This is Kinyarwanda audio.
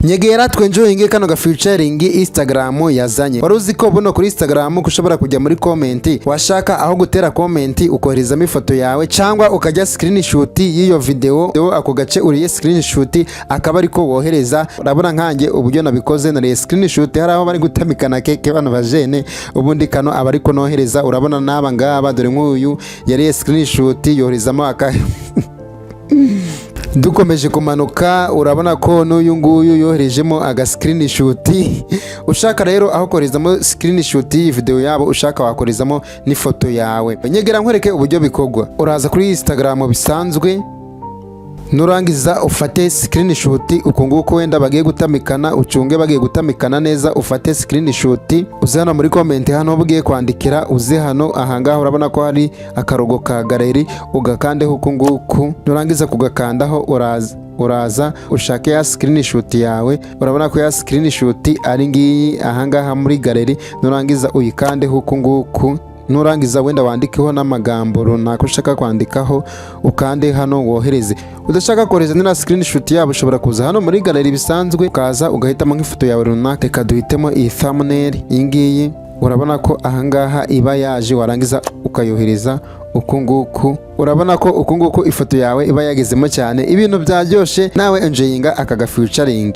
Nyegera twenjoyinge kano ga featuring Instagram yazanye. Waruzi ko buno kuri Instagram kushobora kujya muri comment washaka aho gutera comment ukoherezamo ifoto yawe cyangwa ukajya screenshot y'iyo video ako gace uriye screenshot akaba ariko wohereza. Urabona nkanjye uburyo nabikoze nariye screenshot hari aho bari gutamikana keke bano bajene ubundi kano aba ariko nohereza. Urabona naba ngaba dore nk'uyu yariye screenshot yoherezamo aka dukomeje kumanuka urabona ko n'uyu nguyu yoherejemo aga screenshot. Ushaka rero aho korezamo screenshot video yabo ushaka wakorezamo n'ifoto yawe. Nyegera nkwereke uburyo bikogwa. Uraza kuri Instagram bisanzwe nurangiza ufate screenshot uko nguko wenda bagiye gutamikana ucunge bagiye gutamikana neza ufate screenshot uze hano muri comment hano bugiye kwandikira uze hano ahangaho urabona ko hari akarogo ka gareli ugakandeho uko nguko nurangiza kugakandaho uraza ushake ya screenshot yawe. Urabona ko ya screenshot ari ngiyi ahangaha muri gareli nurangiza uyikandeho uko nguko nurangiza wenda wandikeho n'amagambo runaka ushaka kwandikaho ukande hano wohereze. Udashaka kohereza na screenshot yabo ushobora kuza hano muri gallery bisanzwe ukaza ugahitamo nk'ifoto yawe runaka reka duhitemo iyi thumbnail ingiyi. Urabona ko ahangaha iba yaje warangiza ukayohereza uko nguko. Urabona ko uko nguko ifoto yawe iba yagezemo cyane ibintu byaryoshe nawe enjoyinga aka ga featuring.